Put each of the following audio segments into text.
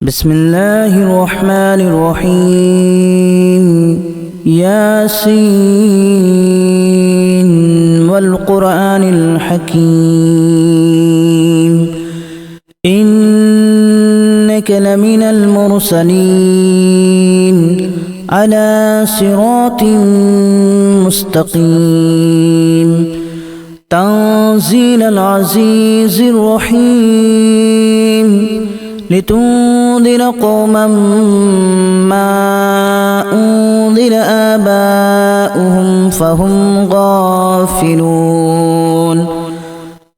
بسم الله الرحمن الرحيم ياسين والقرآن الحكيم إنك لمن المرسلين على صراط مستقيم تنزيل العزيز الرحيم لتنذر قوما ما أنذر آباؤهم فهم غافلون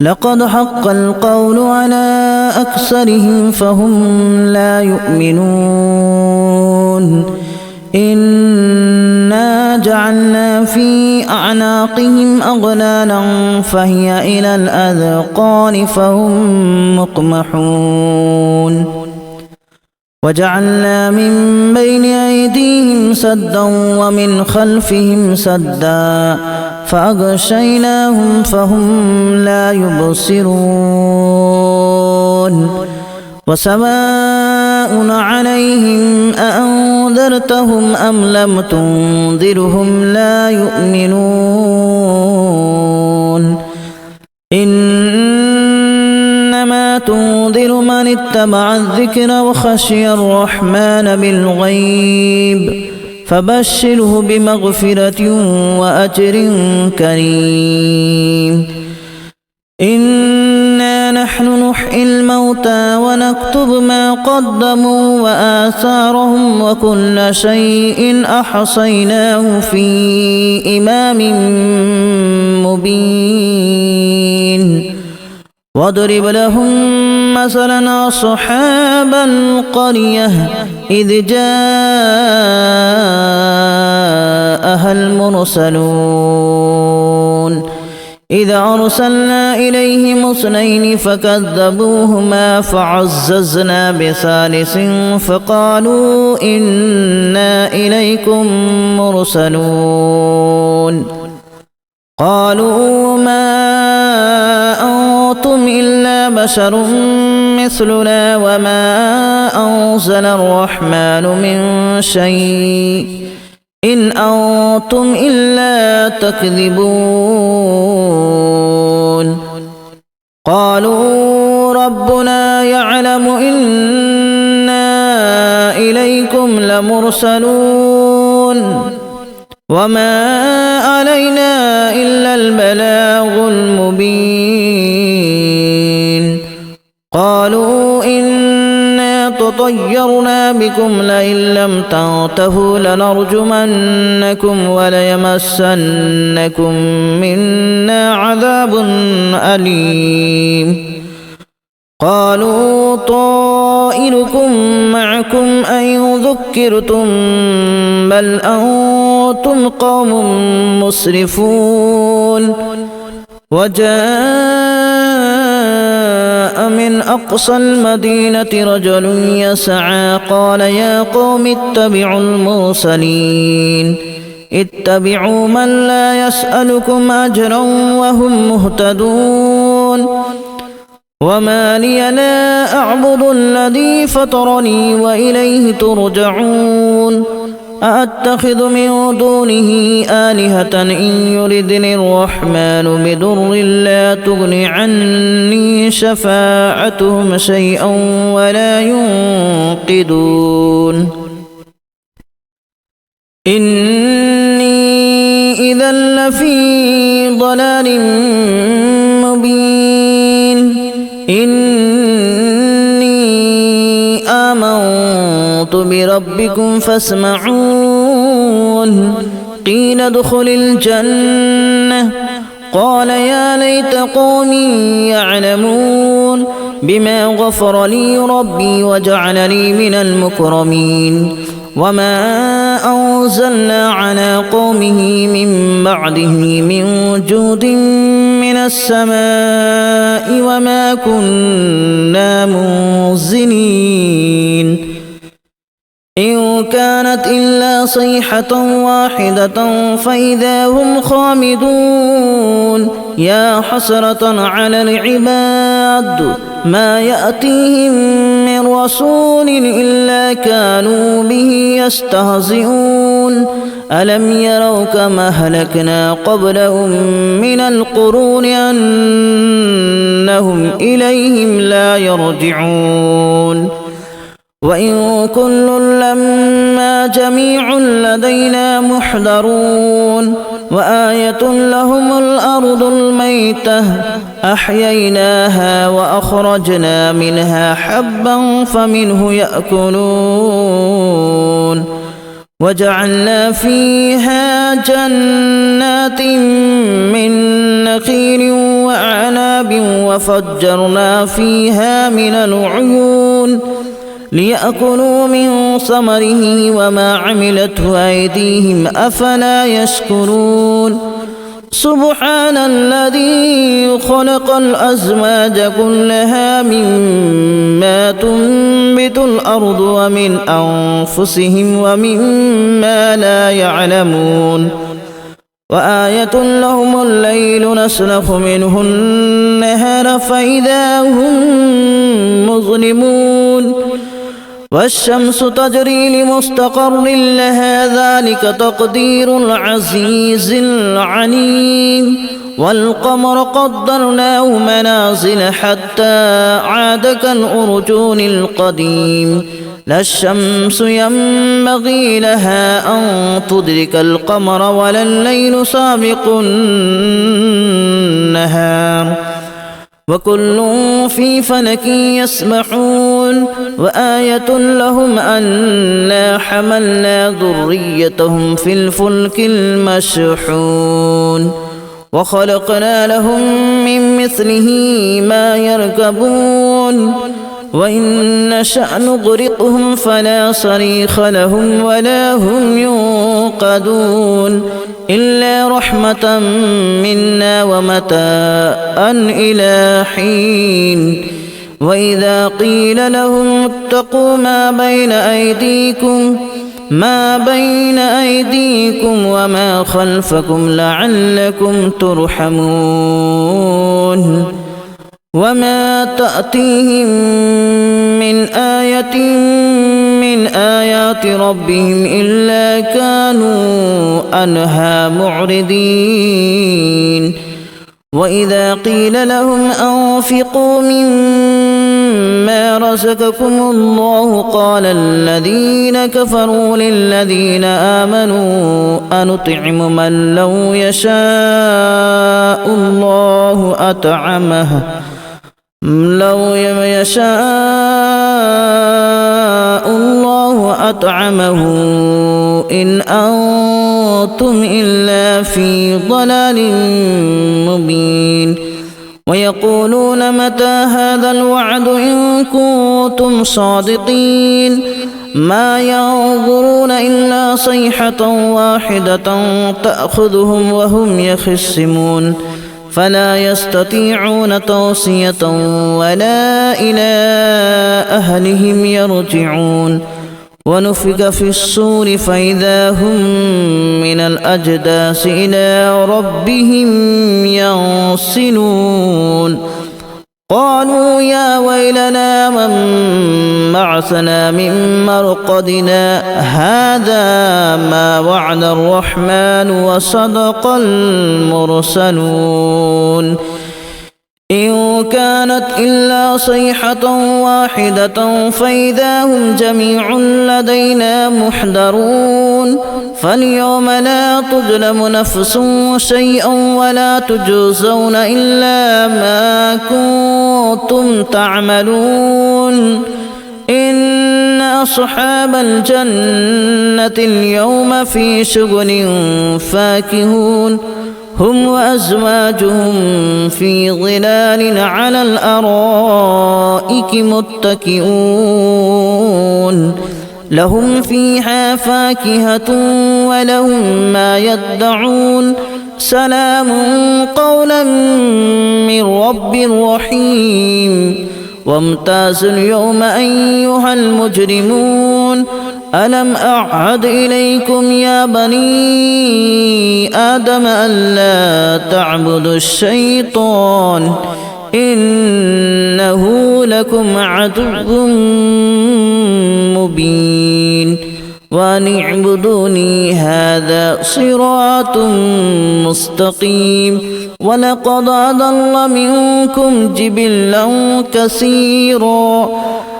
لقد حق القول على أكثرهم فهم لا يؤمنون إنا جعلنا في أعناقهم أغلالا فهي إلى الأذقان فهم مقمحون وجعلنا من بين أيديهم سدا ومن خلفهم سدا فأغشيناهم فهم لا يبصرون وسواء عليهم أأنذرتهم أم لم تنذرهم لا يؤمنون إنما تنذر من اتبع الذكر وخشي الرحمن بالغيب فبشره بمغفرة وأجر كريم إنا نحن نحيي الموتى ونكتب ما قدموا وآثارهم وكل شيء أحصيناه في إمام مبين واضرب لهم مثلا أصحاب القرية إذ جاءها المرسلون إذا أرسلنا إليهم اثنين فكذبوهما فعززنا بثالث فقالوا إنا إليكم مرسلون قالوا ما أنتم إلا بشر مثلنا وما أنزل الرحمن من شيء إن أنتم إلا تكذبون قالوا ربنا يعلم إنا إليكم لمرسلون وما علينا إلا البلاغ المبين قالوا إنا تطيرنا بكم لئن لم تنتهوا لنرجمنكم وليمسنكم منا عذاب أليم قالوا طائركم معكم أن ذكرتم بل أنتم قوم مسرفون وجاء من أقصى المدينة رجل يسعى قال يا قوم اتبعوا المرسلين اتبعوا من لا يسألكم أجرا وهم مهتدون وما لي لا أعبد الذي فطرني وإليه ترجعون أأتخذ من دونه آلهة إن يردني الرحمن بضر لا تغن عني شفاعتهم شيئا ولا ينقذون إني إذا لفي ضلال مبين إني آمنت بربكم فاسمعون قيل ادخل الجنة قال يا ليت قومي يعلمون بما غفر لي ربي وجعلني من المكرمين وما أنزلنا على قومه من بعده من جود من السماء وما كنا منزلين إن كانت إلا صيحة واحدة فإذا هم خامدون يا حسرة على العباد ما يأتيهم من رسول إلا كانوا به يستهزئون ألم يروا كما أهلكنا قبلهم من القرون أنهم إليهم لا يرجعون وإن كل لما جميع لدينا محضرون وآية لهم الأرض الميتة أحييناها وأخرجنا منها حبا فمنه يأكلون وجعلنا فيها جنات من نخيل وأعناب وفجرنا فيها من العيون ليأكلوا من ثمره وما عملته أيديهم أفلا يشكرون سبحان الذي خلق الأزواج كلها مما تنبت الأرض ومن أنفسهم ومما لا يعلمون وآية لهم الليل نسلخ منه النهار فإذا هم مظلمون والشمس تجري لمستقر لها ذلك تقدير العزيز العليم والقمر قدرناه منازل حتى عاد كالأرجون القديم لا الشمس ينبغي لها أن تدرك القمر ولا الليل سابق النهار وكل في فلك يسبحون وآية لهم أنا حملنا ذريتهم في الفلك المشحون وخلقنا لهم من مثله ما يركبون وإن نشأ نغرقهم فلا صريخ لهم ولا هم ينقذون إلا رحمة منا ومتاعا إلى حين وإذا قيل لهم اتقوا ما بين أيديكم وما خلفكم لعلكم ترحمون وما تأتيهم من آية من آيات ربهم إلا كانوا عنها معرضين وإذا قيل لهم أنفقوا مما رزقكم الله قال الذين كفروا للذين آمنوا أنطعم من لو يشاء الله أطعمه إن أنتم إلا في ضلال مبين ويقولون متى هذا الوعد إن كنتم صادقين ما ينظرون إلا صيحة واحدة تأخذهم وهم يخصمون فلا يستطيعون توصية ولا إلى أهلهم يرجعون ونفخ في الصور فإذا هم من الأجداث إلى ربهم ينسلون قالوا يا ويلنا من بعثنا من مرقدنا هذا ما وعد الرحمن وصدق المرسلون إن كانت إلا صيحة واحدة فإذا هم جميع لدينا محضرون فاليوم لا تظلم نفس شيئا ولا تجزون إلا ما كنتم تعملون إن أصحاب الجنة اليوم في شغل فاكهون هم وأزواجهم في ظلال على الأرائك متكئون لهم فيها فاكهة ولهم ما يدعون سلام قولا من رب رحيم وامتازوا اليوم أيها المجرمون ألم أعهد إليكم يا بني آدم ألا تعبدوا الشيطان إنه لكم عدو مبين وأن اعبدوني هذا صراط مستقيم ولقد أضل منكم جبلا كثيرا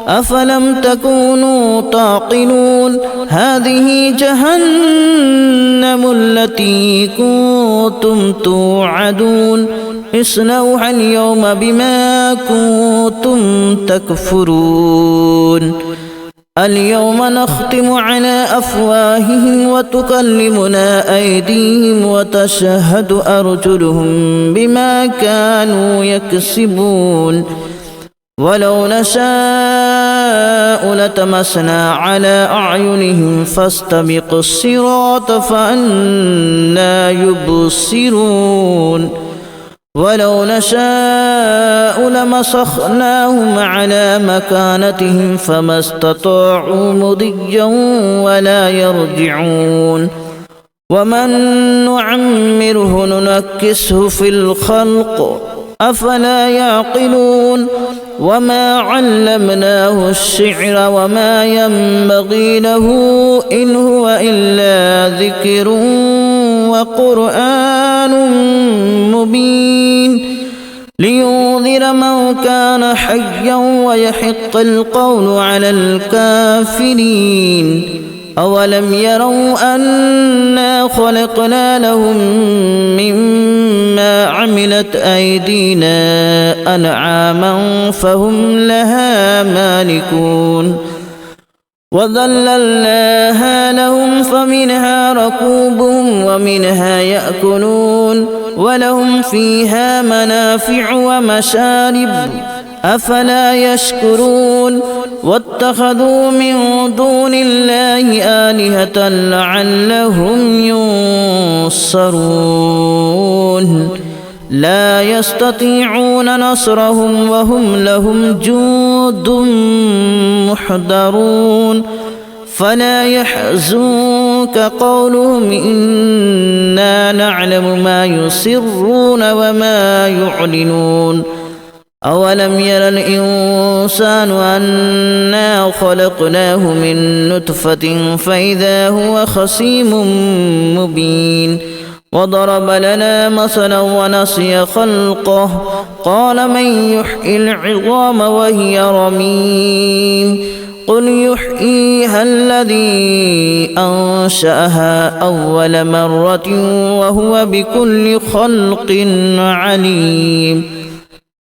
أفلم تكونوا تعقلون هذه جهنم التي كنتم توعدون اصلوها اليوم بما كنتم تكفرون اليوم نختم على أفواههم وتكلمنا أيديهم وتشهد أرجلهم بما كانوا يكسبون ولو نشاء لتمسنا على أعينهم فاستبقوا الصراط فأنى يبصرون ولو نشاء لمسخناهم على مكانتهم فما استطاعوا مضيا ولا يرجعون ومن نعمره ننكسه في الخلق أفلا يعقلون وما علمناه الشعر وما ينبغي له إن هو إلا ذكر وقرآن مبين لينذر من كان حيا ويحق القول على الكافرين أولم يروا أنا خلقنا لهم مما عملت أيدينا أنعاما فهم لها مالكون وذللناها لهم فمنها ركوبهم ومنها يأكلون ولهم فيها منافع ومشارب أفلا يشكرون واتخذوا من دون الله آلهة لعلهم ينصرون لا يستطيعون نصرهم وهم لهم جند محضرون فلا يحزنك قولهم إنا نعلم ما يسرون وما يعلنون أولم ير الإنسان أنا خلقناه من نطفة فإذا هو خصيم مبين وضرب لنا مثلا ونسي خلقه قال من يحيي العظام وهي رميم قل يحييها الذي أنشأها أول مرة وهو بكل خلق عليم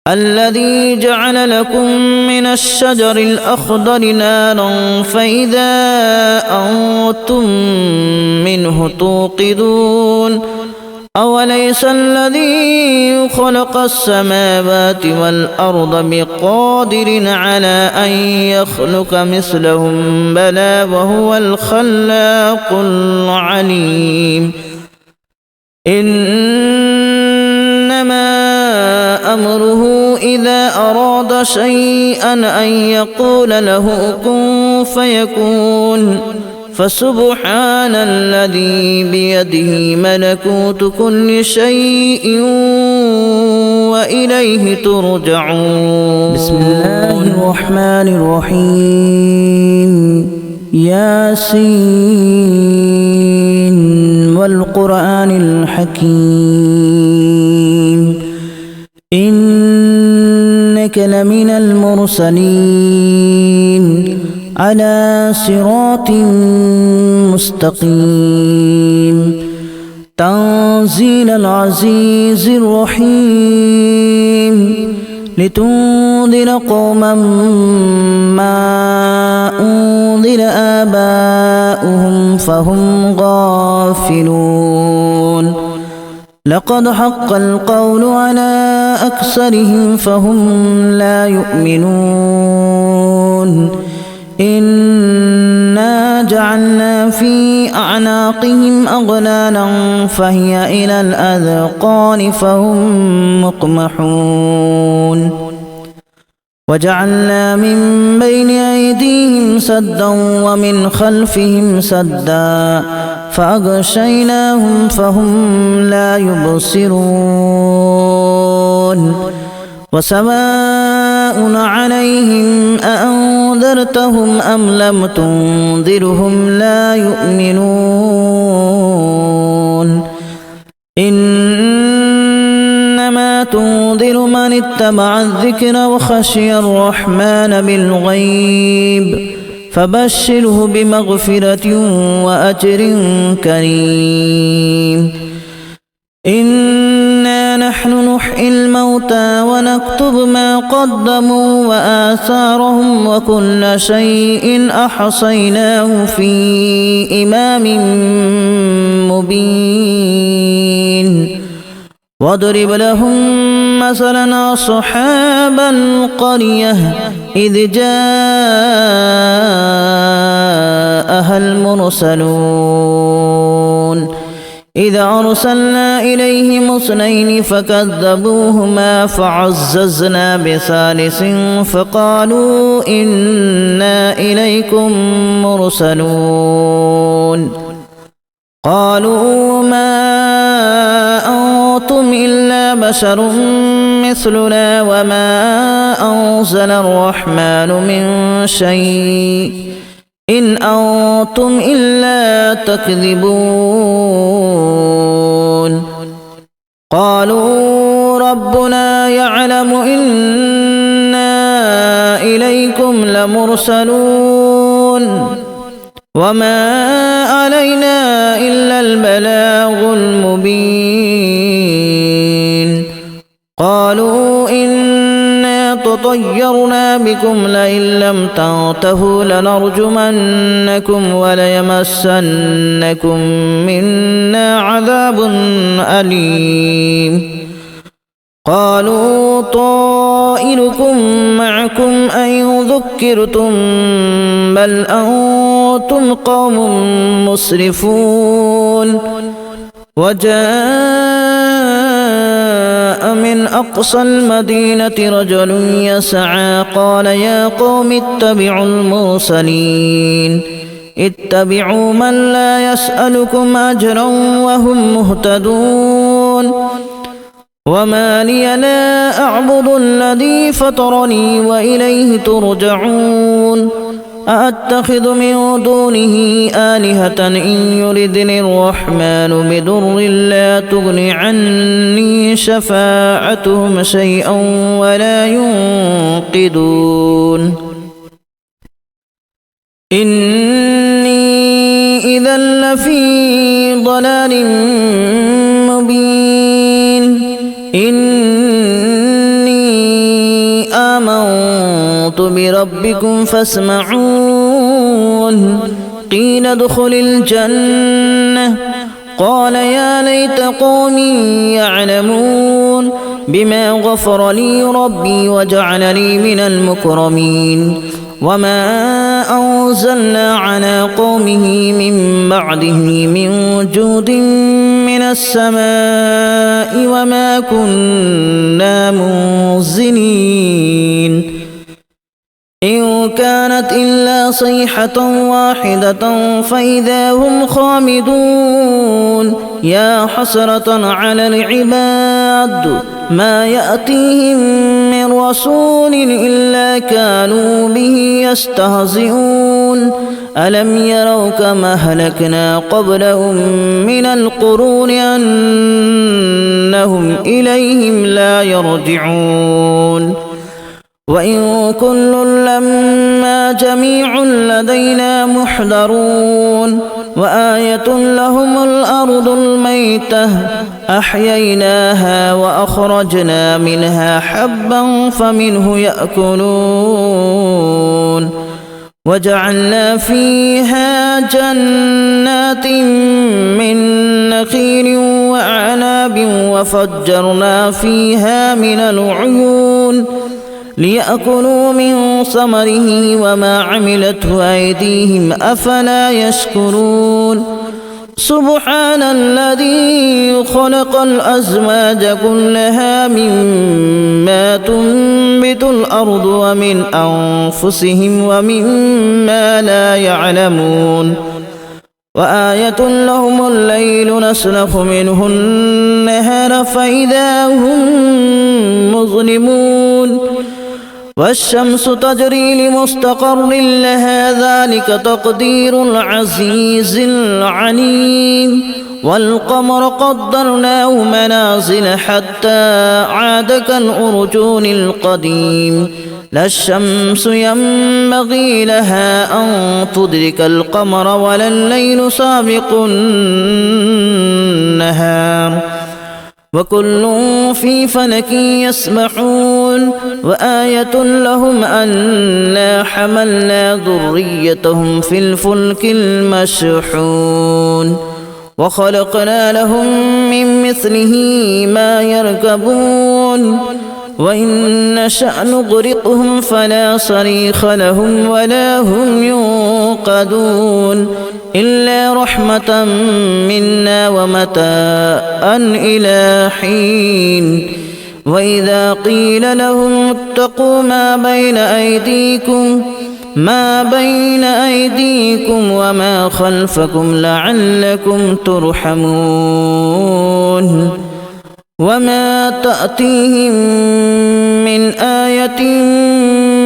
الذي جعل لكم من الشجر الأخضر نارا فإذا أنتم منه توقدون أوليس الذي خلق السماوات والأرض بقادر على أن يخلق مثلهم بلى وهو الخلاق العليم إنما أمره إذا أراد شيئا أن يقول له كن فيكون فسبحان الذي بيده ملكوت كل شيء وإليه ترجعون بسم الله الرحمن الرحيم ياسين والقرآن الحكيم إنك لمن المرسلين على صراط مستقيم تنزيل العزيز الرحيم لتنذر قوما ما أنذر آباؤهم فهم غافلون لقد حق القول على أكثرهم فهم لا يؤمنون إنا جعلنا في أعناقهم أغلالا فهي إلى الأذقان فهم مقمحون وجعلنا من بين أيديهم سدا ومن خلفهم سدا فأغشيناهم فهم لا يبصرون وسواء عليهم أأنذرتهم أم لم تنذرهم لا يؤمنون إنما تنذر من اتبع الذكر وخشي الرحمن بالغيب فبشره بمغفرة وأجر كريم إنا نحن نحيي الموتى ونكتب ما قدموا وآثارهم وكل شيء أحصيناه في إمام مبين واضرب لهم مثلا أصحاب القرية إذ جاءها المرسلون إذا أرسلنا إليهم اثنين فكذبوهما فعززنا بثالث فقالوا إنا إليكم مرسلون قالوا ما أنتم إلا بشر مثلنا وما أنزل الرحمن من شيء إن أنتم إلا تكذبون قالوا ربنا يعلم إنا إليكم لمرسلون وما علينا إلا البلاغ المبين قالوا إنا تطيرنا بكم لئن لم تنتهوا لنرجمنكم وليمسنكم منا عذاب أليم قالوا طائركم معكم أن ذكرتم بل أنتم قوم مسرفون وجاء من أقصى المدينة رجل يسعى قال يا قوم اتبعوا المرسلين اتبعوا من لا يسألكم أجرا وهم مهتدون وما لي لا أعبد الذي فطرني وإليه ترجعون أأتخذ من دونه آلهة إن يردني الرحمن بضر لا تغن عني شفاعتهم شيئا ولا ينقذون إني إذا لفي ضلال مبين إني آمنت بربكم فاسمعون قيل ادخل الجنة قال يا ليت قومي يعلمون بما غفر لي ربي وجعلني من المكرمين وما أنزلنا على قومه من بعده من جود من السماء وما كنا منزلين إن كانت إلا صيحة واحدة فإذا هم خامدون يا حسرة على العباد ما يأتيهم من رسول إلا كانوا به يستهزئون ألم يروا كما أهلكنا قبلهم من القرون أنهم إليهم لا يرجعون وإن كل لما جميع لدينا محضرون وآية لهم الأرض الميتة أحييناها وأخرجنا منها حبا فمنه يأكلون وجعلنا فيها جنات من نخيل وأعناب وفجرنا فيها من العيون ليأكلوا من ثمره وما عملته أيديهم أفلا يشكرون سبحان الذي خلق الأزواج كلها مما تنبت الأرض ومن أنفسهم ومما لا يعلمون وآية لهم الليل نسلخ منه النهار فإذا هم مظلمون والشمس تجري لمستقر لها ذلك تقدير العزيز العليم والقمر قدرناه منازل حتى عاد كالأرجون القديم لا الشمس ينبغي لها أن تدرك القمر ولا الليل سابق النهار وكل في فلك يسبحون وآية لهم أنا حملنا ذريتهم في الفلك المشحون وخلقنا لهم من مثله ما يركبون وإن نشأ نغرقهم فلا صريخ لهم ولا هم ينقذون إلا رحمة منا ومتاعا إلى حين وإذا قيل لهم اتقوا ما بين أيديكم وما خلفكم لعلكم ترحمون وما تأتيهم من آية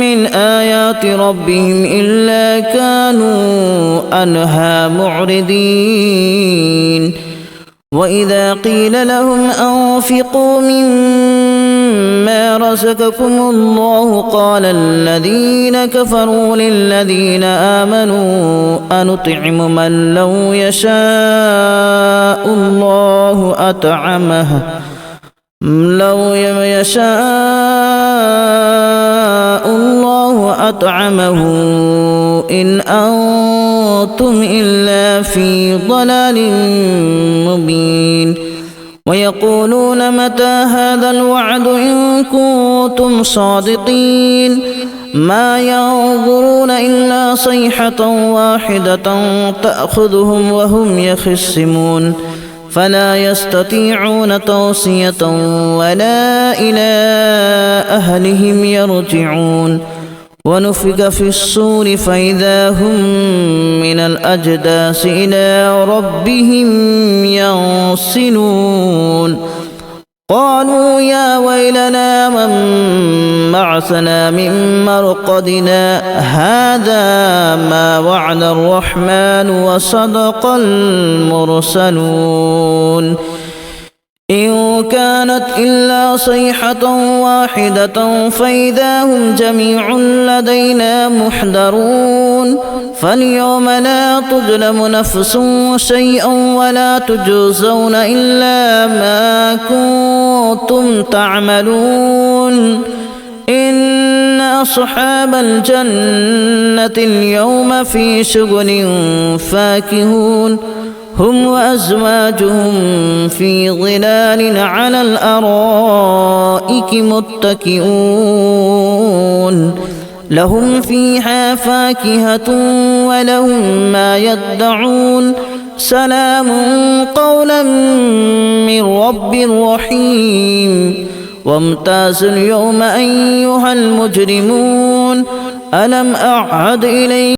من آيات ربهم إلا كانوا عنها معرضين وإذا قيل لهم أنفقوا مما رزقكم الله قال الذين كفروا للذين آمنوا أنطعم من لو يشاء الله أطعمه إن أنتم إلا في ضلال مبين ويقولون متى هذا الوعد إن كنتم صادقين ما ينظرون إلا صيحة واحدة تأخذهم وهم يخصمون فلا يستطيعون توصية ولا إلى أهلهم يرجعون ونفخ في الصور فإذا هم من الأجداث إلى ربهم ينسلون قالوا يا ويلنا من بعثنا من مرقدنا هذا ما وعد الرحمن وصدق المرسلون إن كانت إلا صيحة واحدة فإذا هم جميع لدينا محضرون فاليوم لا تظلم نفس شيئا ولا تجزون إلا ما كنتم تعملون إن أصحاب الجنة اليوم في شغل فاكهون هم وأزواجهم في ظلال على الأرائك متكئون لهم فيها فاكهة ولهم ما يدعون سلام قولا من رب رحيم وامتازوا اليوم أيها المجرمون ألم أعهد إليكم